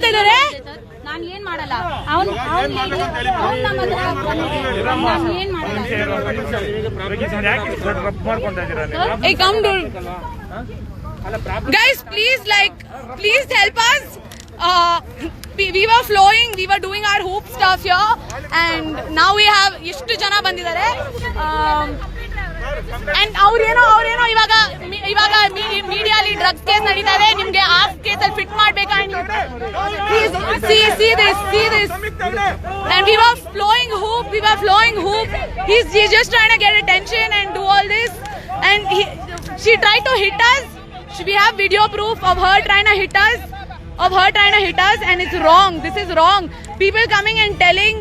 ಮಾಡ್ತಾ ಇದಾರೆ. ನಾನು ಏನ್ ಮಾಡಲ್ಲ, ಅವನು ಏನ್ ಮಾಡಲ್ಲ. Come to guys, please help us. We were flowing, we were doing our hoop stuff here, and now we have ಎಷ್ಟು ಜನ ಬಂದಿದ್ದಾರೆ. ಅಂಡ್ ಅವ್ರೇನೋ ಇವಾಗ ಮೀಡಿಯಾಲಿ ಡ್ರಗ್ಸ್ ಕೇಸ್ ನಡೀತಾ ಇದೆ, ನಿಮ್ಗೆ ಆ ಕೇಸಲ್ಲಿ ಫಿಟ್ ಮಾಡ್ಬೇಕಾ? see this and we were flowing hoop. He's just trying to get attention and do all this, and she tried to hit us. We have video proof of her trying to hit us, and it's wrong. This is wrong. People coming and telling,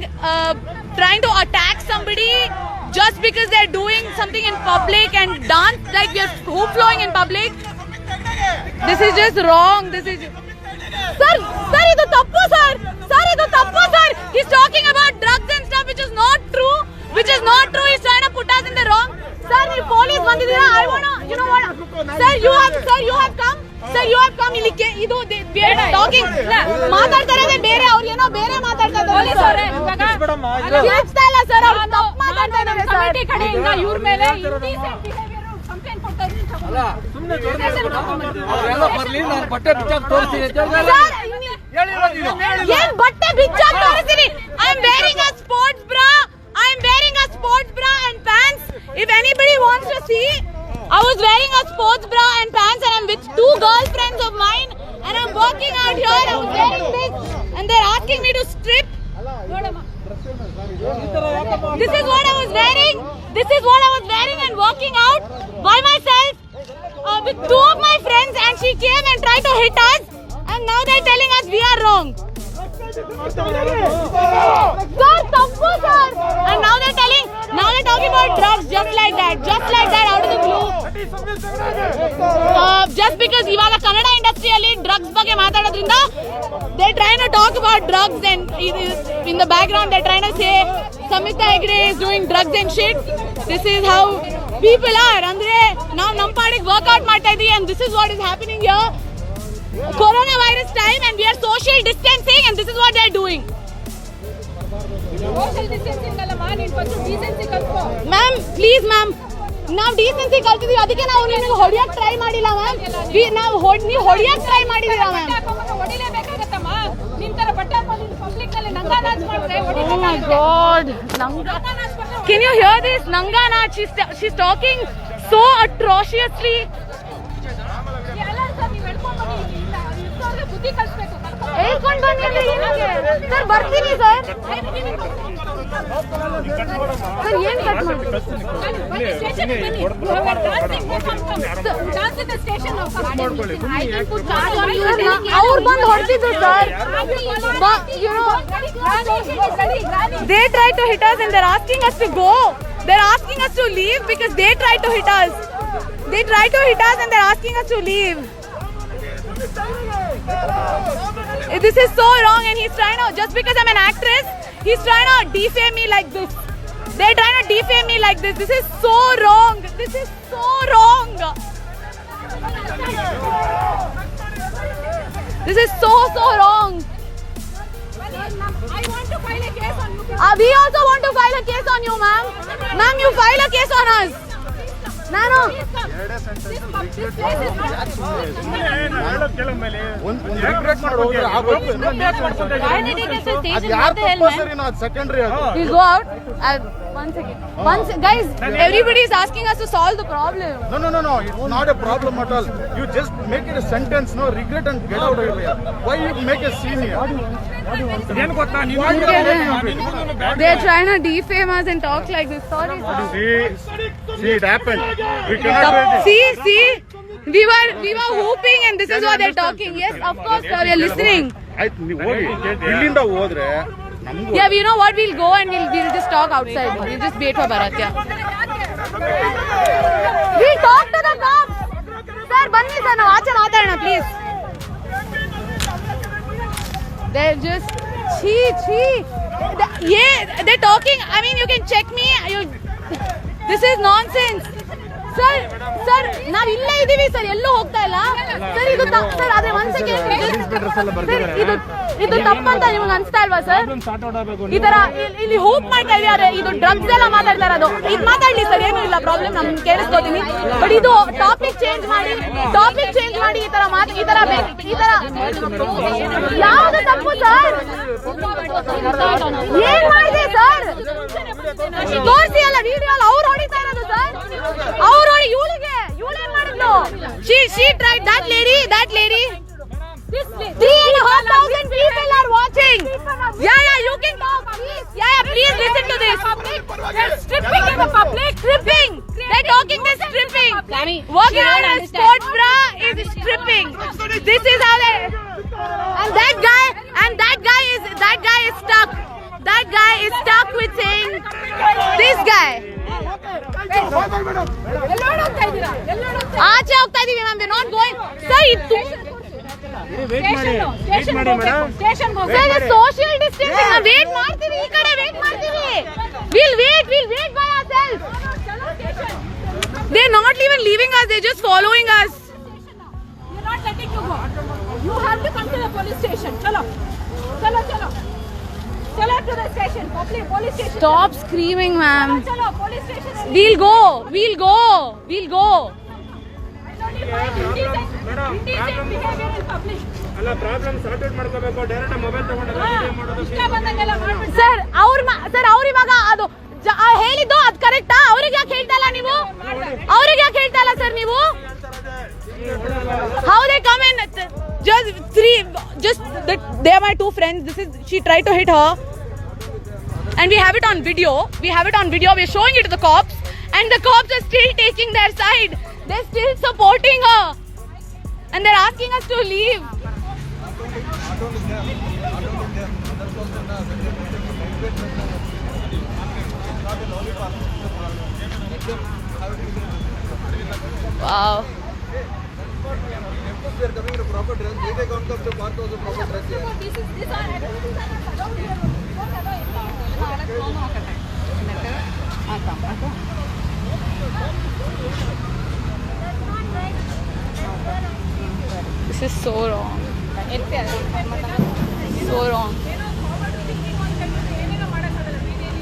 trying to attack somebody just because they're doing something in public and dance like we're hoop flowing in public. This is just wrong. This is sir idu tappu sir. He's talking about drugs and stuff which is not true. He's trying to put us in the wrong. Sir, you police bandidira. I want to, you know what, sir, you have come ilike idu we are talking ಮಾತಾಡ್ತಾರೆ ಅಂದ್ರೆ ಬೇರೆ, ಅವ್ರು ಏನೋ ಬೇರೆ ಮಾತಾಡ್ತಾರೆ. Police ಅವರೇ ಇವಾಗ ಕೇಳಿಸ್ತಾ ಇಲ್ಲ ಸರ್, ಅವ್ರು ತಪ್ಪು ಮಾತಾಡ್ತಾ ಇದ್ದಾರೆ ಸರ್. ಕಮಿಟಿ ಕಡೆಯಿಂದ ಇವ್ರ ಮೇಲೆ ಇಂಡಿಸೆಂಟ್ ಬಿಹೇವಿಯರ್ ಕಂಪ್ಲೇಂಟ್ ಕೊಡ್ತಾ ಇದ್ದೀನಿ. ಅಲ್ಲ ಸುಮ್ಮನೆ ಅವರೆಲ್ಲ ಬರ್ಲಿ, ನಾನು ಬಟ್ಟೆ ಬಿಚ್ಚಾಕ್ ತೋರಿಸ್ತೀನಿ ಅಂತ ಹೇಳಿಲ್ಲ. ಏನ್ ಬಟ್ಟೆ ಬಿಚ್ಚಾಕ್ ತೋರಿಸ್ತೀನಿ? I am wearing a sports bra and pants. If anybody wants to see, I was wearing a sports bra and pants, and I'm with two girlfriends of mine, and I'm walking out here. I was wearing this, and they're asking me to strip. This is what I was wearing. And walking out by myself with two of my friends, and she came and tried to hit us, and now they're telling us we are wrong. Sir, tappu sir. And now they're talking about drugs just like that out of the blue. Just because ivaga kannada industry alli drugs ಬಗ್ಗೆ ಮಾತಾಡೋದ್ರಿಂದ they're trying to talk about drugs, and in the background they're trying to say Samita Hegde is doing drugs and shit. This is how people are. Andre ನಾವು ನಮ್ಮ ಪಾಡಿಗೆ workout ಮಾಡ್ತಾ ಇದೀವಿ, and this is what is happening here. Coronavirus time, and we are social distancing, and this is what they are doing. Social distancing alla man in first decency kalpo. Ma'am, please ma'am, ನಾವು decency ಕಲ್ತಿದೀವಿ, ಅದಕ್ಕೆ ನಾವು ನಿಮಗೆ ಹೊಡಿಯಕ್ಕೆ try ಮಾಡಿಲ್ಲ ma'am. ನಾವು ನೀವು ಹೊಡಿಯಕ್ಕೆ try ಮಾಡಿದೀರಾ ma'am? ಹೊಡಿಲೇಬೇಕಾಗತ್ತಮ್ಮ. ನಿಮ್ಮ ತರ ಬಟ್ಟೆ ಹಾಕೊಂಡು ಪಬ್ಲಿಕ್ ನಲ್ಲಿ ನಂಗಾ ನಾಚ್ ಮಾಡಿದ್ರೆ ಹೊಡಿಲೇಬೇಕಾಗುತ್ತೆ. Oh my god, ನಂಗಾ ನಾಚ್. Can you hear this? ನಂಗಾ ನಾಚ್. She's talking so atrociously. ಎಲ್ಲ ಸರ್ ನೀವು ಹೇಳ್ಕೊಂಡು ಬನ್ನಿ, ಇಲ್ಲ ಇಷ್ಟೊಂದು ಬುದ್ಧಿ ಕಲಿಸಬೇಕು. ಹೇಳ್ಕೊಂಡು ಬನ್ನಿ ಅಂದ್ರೆ ಏನಕ್ಕೆ ಸರ್? ಬರ್ತೀನಿ ಸರ್. ಸರ್ ಏನು ಕಟ್ ಮಾಡಿ ಅವ್ರು ಬಂದು ಹೊಡ್ತಿದ್ರು sir. They tried to hit us, and they're asking us to go. They're asking us to leave because they tried to hit us. And they're asking us to leave. This is so wrong, and he's trying to, just because I'm an actress, he's trying to defame me like this. They're trying to defame me like this. This is so wrong. This is so wrong. I want to file a case on you. We also want to file a case on you, ma'am. Ma'am, you file a case on us. ನಾನು guys, everybody is asking us to solve the problem. No, it's not a problem at all. You just make it a sentence, no regret, and get out of here. Why you make a scene here? They are trying to defame us and talk like this. Sorry sir. See, it happened. We cannot see we were hooping, and this is what they're talking. Yes, of course sir, we are listening. ಇಲ್ಲಿಂದ ಹೋದ್ರೆ Yeah, you know what, we'll go and we'll just talk outside. We'll just wait for Bharatya. We'll talk to the cops. Sir, ಬನ್ನಿ sir, ನಾವು ಆಚೆ ಮಾತಾಡೋಣ please. They're just they're talking. I mean, you can check me. This is nonsense. Sir sir ನಾವ್ ಇಲ್ಲೇ ಇದೀವಿ sir, ಎಲ್ಲೂ ಹೋಗ್ತಾ ಇಲ್ಲ ಸರ್. ಇದು ಸರ್ ಅದೇ ಒಂದ್ ಸೆಕೆಂಡ್, ಇದು ತಪ್ಪಂತ ನಿಮ್ಗೆ ಅನ್ಸ್ತಾ ಇಲ್ವಾ ಸರ್? ಈ ತರ ಇಲ್ಲಿ ಹೂಪ್ ಮಾಡ್ತಾ ಇದ್ದಾರೆ, ಇದು ಡ್ರಗ್ಸ್ ಎಲ್ಲ ಮಾತಾಡ್ತಾ ಇರೋದು. ಇದು ಮಾತಾಡ್ಲಿ ಸರ್, ಏನು ಇಲ್ಲ ಪ್ರಾಬ್ಲಮ್, ನಮ್ ಕೇಳಿಸ್ಕೋತೀನಿ. ಬಟ್ ಇದು ಟಾಪಿಕ್ ಚೇಂಜ್ ಮಾಡಿ ಈ ತರ ಯಾವ್ದು ತಪ್ಪು ಸರ್? ಏನ್ ಮಾಡಿದೆ ಸರ್? ತೋರಿಸಿ ಅಲ್ಲ ವಿಡಿಯೋ ಅಲ್ಲ, ಅವ್ರು ಹೊಡಿತಾ ಇರೋದು ಸರ್. ಅವ್ರು ಇವಳೇನ್ ಮಾಡಿದ್ಲು? she tried that lady 3,500 people are watching. Yeah, you can talk please. Yeah, please listen to this. Stripping in the public, stripping. They're talking this stripping. Walking around in sports bra is stripping. This is how they. And that guy is stuck. That guy is stuck with saying this guy. ಆಚೆ ಹೋಗ್ತಾ ಇದೀವಿ ma'am, not going sir. ಇದು social distancing. ನಾವು wait ಮಾಡ್ತೀವಿ, ಈ ಕಡೆ wait ಮಾಡ್ತೀವಿ. We'll wait by ourselves. They're not even leaving us, they're just following us. We're not letting you go. You have to come to the police station. Chalo to the station. Police station. Stop screaming, ma'am. Chalo, police station. We'll go. Indecent behavior in public. ಅಲ್ಲ problem sort out ಮಾಡ್ಕೋಬೇಕು. Direct mobile ತಗೊಂಡು video ಮಾಡೋದು ಇಷ್ಟ ಬಂದಂಗೆಲ್ಲ ಮಾಡ್ಬಿಡಿ sir. ಅವ್ರು ಇವಾಗ ಅದು ಹೇಳಿದ್ದು ಅದು ಕರೆಕ್ಟಾ? ಅವ್ರಿಗೆ ಯಾಕೆ ಹೇಳ್ತಾ ಇಲ್ಲ ನೀವು? ಸರ್ ನೀವು? How they come in? They are my two friends. She tried to hit her, and we have it on video. We're showing it to the cops, and the cops are still taking their side. They're still supporting her, and they're asking us to leave. Wow. They are coming in a proper dress. They can't come to park also proper dress here. These are allowed here. This is so wrong.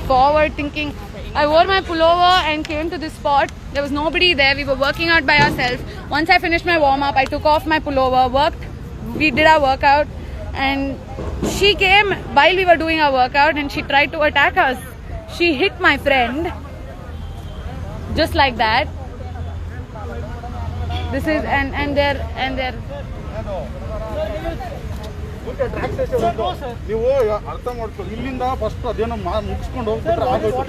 Forward thinking. I wore my pullover and came to this spot. There was nobody there. We were working out by ourselves. Once I finished my warm up, I took off my pullover, worked. We did our workout, and she came while we were doing our workout, and she tried to attack us. She hit my friend just like that. This is and they're ನೀವು ಅರ್ಥ ಮಾಡ್ಕೊಳ್ಳಿ. ಇಲ್ಲಿಂದ first ಅದೇನೋ ಮುಗಿಸ್ಕೊಂಡು ಹೋಗ್ಬಿಟ್ರೆ ಆಗೋಯ್ತು.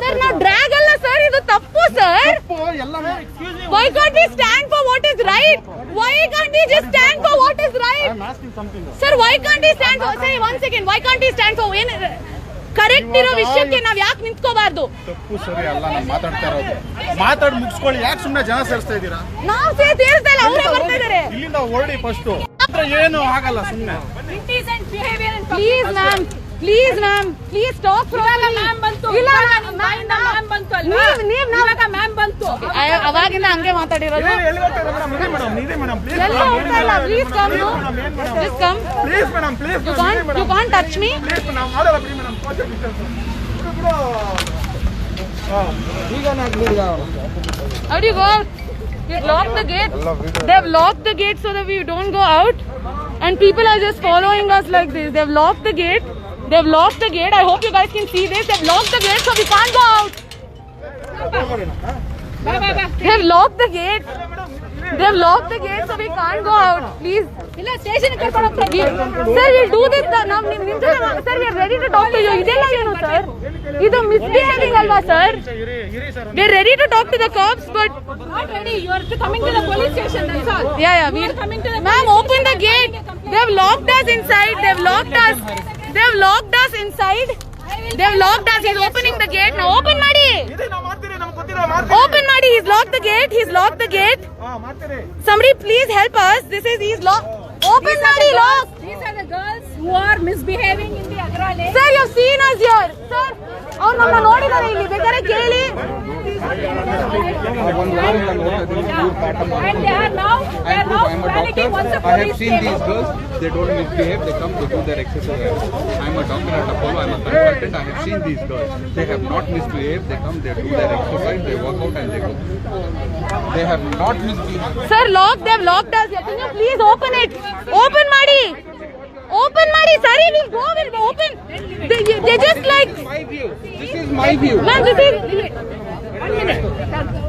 Sir ನಾವು drag ಅಲ್ಲ ಸರ್, ಇದು ತಪ್ಪು ಸರ್. ಎಲ್ಲ Why can't we stand for what is right? Why can't we just stand for what is right? I'm asking something. Sir, why can't we stand for? Say one second. Why can't we stand for correct ಇರೋ ವಿಷಯಕ್ಕೆ ನಾವ್ ಯಾಕೆ ನಿಂತ್ಕೋಬಾರ್ದು? ತಪ್ಪು ಸರಿ ಅಲ್ಲ, ನಾವು ಮಾತಾಡ್ತಾ ಇರೋದು. ಮಾತಾಡಿ ಮುಗಿಸ್ಕೊಳ್ಳಿ. ಯಾಕೆ ಸುಮ್ಮನೆ ಜನ ಸೇರಿಸ್ತಾ ಇದ್ದೀರಾ? ನಾವು ಸೇರ್ತಾ ಇಲ್ಲ, ಅವರೇ ಬರ್ತಾ ಇದಾರೆ. ಇಲ್ಲಿಂದ ಹೊರಡಿ ಫಸ್ಟ್. ಏನು ಆಗಲ್ಲ ಸುಮ್ಮನೆ. Indecent behavior in public. Please ma'am, please talk properly. Ma'am ಬಂತು. ಇಲ್ಲ ಮ್ಯಾಮ್ ಬಂತು ಅಲ್ವಾ? ಇವಾಗ ಮ್ಯಾಮ್ ಬಂತು. ಅವಾಗಿಂದ ಹಂಗೆ ಮಾತಾಡಿರೋದು. ಎಲ್ಲಿ ಹೋಗ್ತಾ ಇದ್ದೀರಾ ಮೇಡಮ್? ಇದೆ ಮೇಡಮ್, ಇದೆ ಮೇಡಮ್, ಪ್ಲೀಸ್ ಎಲ್ಲ ಹೋಗ್ತಾ ಇಲ್ಲ. Please come, no. Just come. Please madam, please You can't touch me. Please madam, ಮಾಡಲ್ಲ ಬಿಡಿ ಮೇಡಮ್. ಸೋಷಿಯಲ್ ಡಿಸ್ಟೆನ್ಸ್ ಈಗ How do you go out? You locked the gate. They've locked the gate so that we don't go out, and people are just following us like this. They've locked the gate. I hope you guys can see this. They've locked the gate so we can't go out. They've locked the gate so we can't go out. Please. ಇಲ್ಲ station ಕರ್ಕೊಂಡು ಹೋಗ್ತಾ ಇದ್ದೀವಿ. Sir, we'll do this. ನಾವು sir, we are ready to talk to you. ಇದೆಲ್ಲ ಏನು sir? ಇದು misbehaving ಅಲ್ವಾ sir? We are ready to talk to the cops, but Not ready. You are coming to the police station. That's all. yeah, You we are coming to the ma'am, police open the station. gate. They've locked us inside. They've locked us inside. They've locked us. He's opening the gate now. Open ಮಾಡಿ. ಇದೆ ನಾವು ಮಾಡ್ತೀರಿ, ನಮಗೆ ಗೊತ್ತಿಲ್ಲ ಮಾಡ್ತೀರಿ. Open ಮಾಡಿ. He's locked the gate. ಮಾಡ್ತೀರಿ. Somebody please help us. He's locked. Open ಮಾಡಿ, lock. These are the girls who are misbehaving in the Agra lane. Sir, you've seen us here. Sir, ಅವ್ರು ನಮ್ಮ ನೋಡಿದ್ದಾರೆ ಇಲ್ಲಿ, ಬೇಕಾದ್ರೆ ಕೇಳಿ. And they are now panicking once the I have police seen came these out. girls, they don't misbehave, they come, they do their exercise. I am a doctor at Apollo, I am a consultant, I have seen these girls. They have not misbehaved, they come, they do their exercise, they work out and they go. They have not misbehaved. Sir, they have locked us. Can you please open it? Open ಮಾಡಿ. Open ಮಾಡಿ. Sorry, we'll go, we'll open. They just like. This is my view. Ma'am, this is.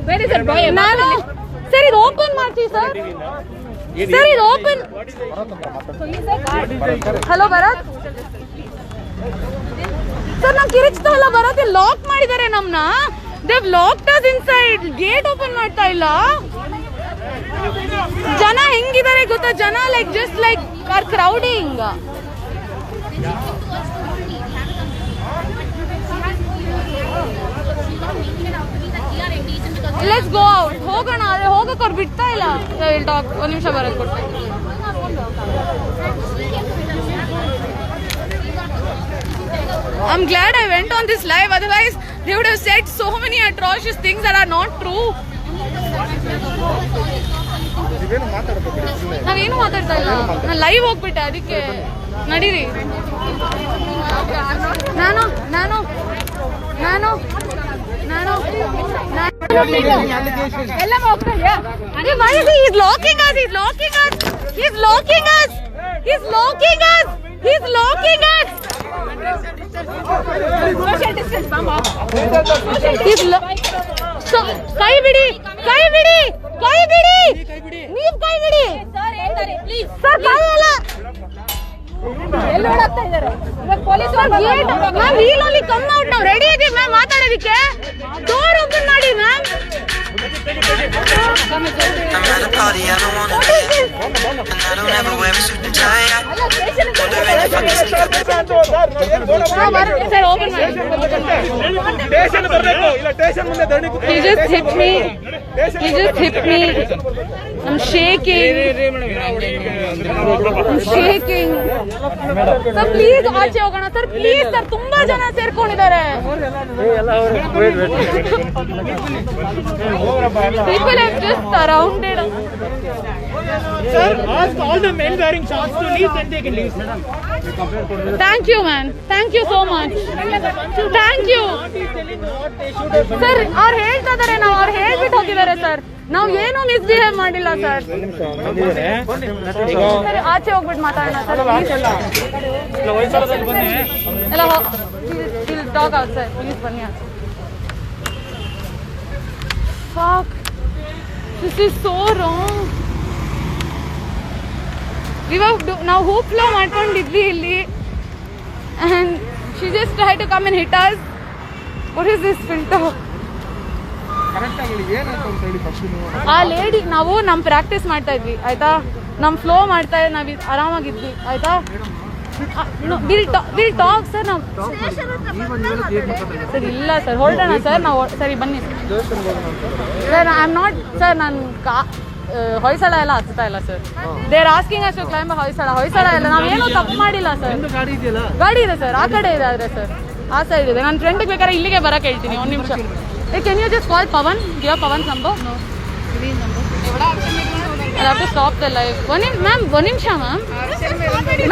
Where is that boy? ನಾನು sir ಇದು open ಮಾಡ್ತೀವಿ ಸರ್. Sir ಇದು open. Hello Bharat sir, ನಾವು ಕಿರಿಚ್ತಾ ಇಲ್ಲ ಭರತ್, ಲಾಕ್ ಮಾಡಿದ್ದಾರೆ ನಮ್ನ. They locked us inside. Gate open ಮಾಡ್ತಾ ಇಲ್ಲ. ಜನ ಹೆಂಗಿದ್ದಾರೆ ಗೊತ್ತಾ? ಜನ like just like are crowding. Let's go out. ಹೋಗೋಣ. ಅದೇ ಹೋಗಕ್ಕೆ ಅವ್ರು ಬಿಡ್ತಾ ಇಲ್ಲ. ಟಾಕ್ ಒಂದು ನಿಮಿಷ ಬರೋದು ಕೊಟ್ಟು. I'm glad I went on this live, otherwise they would have said so many atrocious things that are not true. ನಾವೇನು ಮಾತಾಡ್ತಾ ಇಲ್ಲ. ನಾನು ಲೈವ್ ಹೋಗ್ಬಿಟ್ಟೆ, ಅದಕ್ಕೆ ನಡೀರಿ. ನಾನು ನಾನು ನಾನು ನಾನು ಎಲ್ಲ ಹೋಗ್ತಾ Why is he? He's locking us. He's locking us. He's locking us. He's locking us. He's locking us. social distance, mama. He's so ಕೈ ಬಿಡಿ, ಕೈ ಬಿಡಿ, ಕೈ ಬಿಡಿ. ನೀವು ಕೈ ಬಿಡಿ. ಸರ್ ಹೇಳ್ತಾರೆ ಪ್ಲೀಸ್. ಸರ್ ಕೈ ಅಲ್ಲ. ಎಲ್ಲಿ ಓಡಾಡ್ತಾ ಇದ್ದಾರೆ? Police gate ma'am, wheel only come out. ನಾವು ರೆಡಿ ಇದೀವಿ ಮ್ಯಾಮ್ ಮಾತಾಡೋದಕ್ಕೆ. ಡೋರ್ ಓಪನ್ ಮಾಡಿ ma'am. I'm at a party I don't wanna be at, and I don't ever wear a suit and tie. Wondering if I can sneak up sir open ಮಾಡಿ. Station ಬರಬೇಕು ಇಲ್ಲ station ಮುಂದೆ ಧರಣಿ He just hit me. He just hit me. I'm shaking. I'm shaking. Sir please ಆಚೆ ಹೋಗೋಣ sir, please sir. ತುಂಬಾ ಜನ ಸೇರ್ಕೊಂಡಿದ್ದಾರೆ. People have just surrounded us. Sir, ask all the men wearing shorts to leave, then they can leave. Thank you, man. Thank you so much. Thank you. Sir ಅವ್ರು ಹೇಳ್ತಾ ಇದಾರೆ, ನಾವು ಅವ್ರು ಹೇಳ್ಬಿಟ್ಟು ಹೋಗಿದ್ದಾರೆ sir. ನಾವು ಏನು ಮಿಸ್ಬಿಹೇವ್ ಮಾಡಿಲ್ಲ ಸರ್. ಸರ್ ಆಚೆ ಹೋಗ್ಬಿಟ್ಟು ಮಾತಾಡೋಣ ಸರ್. ಎಲ್ಲ ಟಾಕ್ ಔಟ್ ಸರ್, ಪ್ಲೀಸ್ ಬನ್ನಿ ಆಚೆ. Fuck. This is so wrong. ನಾವು ಹೂಪ್ ಫ್ಲೋ ಮಾಡ್ಕೊಂಡಿದ್ವಿ ಇಲ್ಲಿ, and she just tried to come and hit us. What is this filter? ಆ ಲೇಡಿ, ನಾವು ನಮ್ಮ ಪ್ರಾಕ್ಟೀಸ್ ಮಾಡ್ತಾ ಇದ್ವಿ ಆಯ್ತಾ, ನಮ್ಮ ಫ್ಲೋ ಮಾಡ್ತಾ ಇದ್ವಿ, ನಾವು ಆರಾಮಾಗಿದ್ವಿ ಆಯ್ತಾ. Will talk sir. ನಾವು ಸರ್ ಇಲ್ಲ ಸರ್, ಹೊರಡೋಣ ಸರ್. ನಾವು ಸರಿ ಬನ್ನಿ sir. I am not sir, ನಾನು ಹೊಯ್ಸಳ ಎಲ್ಲ ಹತ್ತಾ ಇಲ್ಲ sir. They are asking us to climb Hoysala. Hoysala ಎಲ್ಲ ನಾವೇನೂ ತಪ್ಪು ಮಾಡಿಲ್ಲ ಸರ್. ಗಾಡಿ ಇದೆ ಸರ್, ಆ ಕಡೆ ಇದೆ. ಆದರೆ ಸರ್ ಆ ಸೈಡ್ ಇದೆ. ನನ್ನ ಫ್ರೆಂಡಿಗೆ ಬೇಕಾದ್ರೆ ಇಲ್ಲಿಗೆ ಬರಕ್ಕೆ ಹೇಳ್ತೀನಿ. ಒಂದು ನಿಮಿಷ. Can you just call Pavan? Give Pavan number. I have to stop the live. Ma'am ಒಂದು ನಿಮಿಷ ಮ್ಯಾಮ್.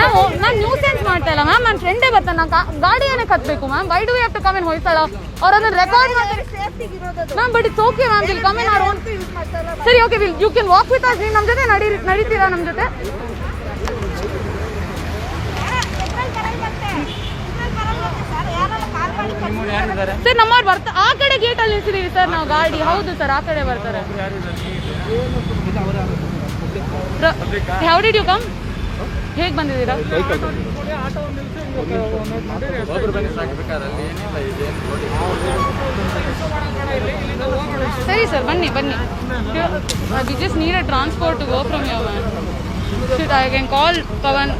ನಾನು ನ್ಯೂ ಸೆನ್ಸ್ ಮಾಡ್ತಾ ಇಲ್ಲ ಮ್ಯಾಮ್. ನನ್ನ ಫ್ರೆಂಡೇ ಬರ್ತಾನೆ. ನಾನು ಗಾಡಿ ಏನಕ್ಕೆ ಹತ್ಬೇಕು ma'am? Why do we have to come in Hoysala? ಅವ್ರು ಅದನ್ನ ರೆಕಾರ್ಡ್ ಮಾಡಿ ma'am. But it's okay ma'am, will come in our own. ಸರಿ okay, will you can walk with us. ನೀವು ನಮ್ಮ ಜೊತೆ ನಡೀತೀರಾ ನಮ್ಮ ಜೊತೆ? ಸರ್ ನಮ್ಮವ್ರು ಬರ್ತಾರೆ. ಆ ಕಡೆ ಗೇಟಲ್ಲಿ ನಿಲ್ಸಿದೀವಿ ಸರ್ ನಾವು ಗಾಡಿ. ಹೌದು ಸರ್, ಆ ಕಡೆ ಬರ್ತಾರೆ. How did you come? ಹೇಗೆ ಬಂದಿದ್ದೀರಾ? ಸರಿ ಸರ್, ಬನ್ನಿ ಬನ್ನಿ. We just need a transport to go from your man. Should I can call Pavan,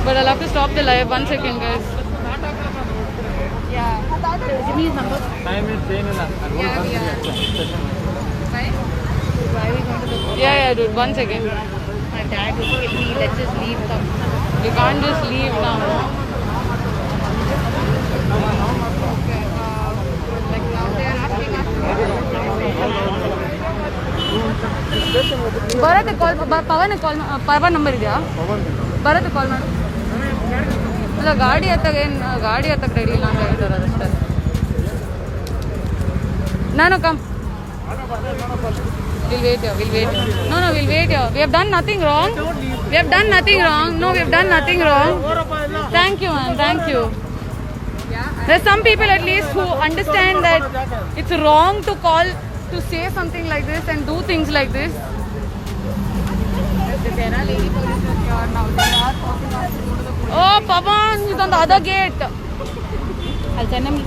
but I'll have to stop the live. 1 second, guys. Yeah. Give me his number. Time is same illa. Yeah, dude. 1 second. My dad will kill me. Let's just leave them. We can't just leave now. Okay. ಬರತ್ತೆ ಕಾಲ್ ಪವನ್ ಕಾಲ್ Pavan number ಇದೆಯಾ ಬರತ್ತೆ ಕಾಲ್ ಮಾಡು ಅಲ್ಲ ಗಾಡಿ ಹತ್ತಕ್ಕೆ ready ಇಲ್ಲ ಅಂತ ಹೇಳ್ತಾರೆ ಅದಷ್ಟೇ ನಾನು come we'll wait here no we'll wait here we have done nothing wrong no we have done nothing wrong thank you man thank you there's some people at least who understand that it's wrong to call to say something like this and do things like this. Oh, Pavan, he's on the other gate. I'll send him.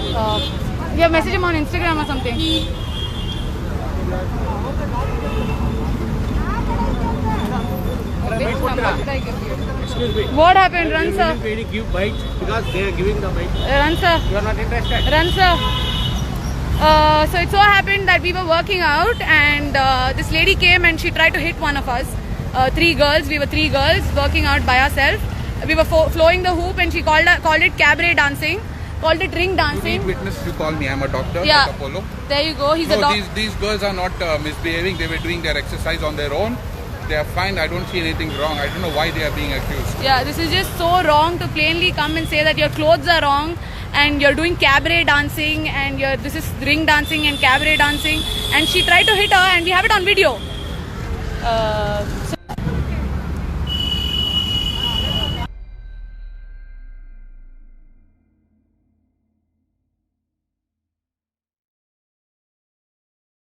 You have message him on Instagram or something. Excuse me. What happened, run sir? Really give bites because they are giving the bites. Run sir. You are not interested. Run sir. So it so happened that we were working out and this lady came and she tried to hit one of us. We were three girls working out by ourselves. We were flowing the hoop and she called it cabaret dancing, called it ring You dancing. need witness, you call me. I'm a doctor Yeah. at Apollo. There you go. He's a No, doctor. these girls are not misbehaving. They were doing their exercise on their own. They are fine. I don't see anything wrong. I don't know why they are being accused. Yeah, this is just so wrong to plainly come and say that your clothes are wrong and you're doing cabaret dancing and this is ring dancing and cabaret dancing, and she tried to hit her and we have it on video. So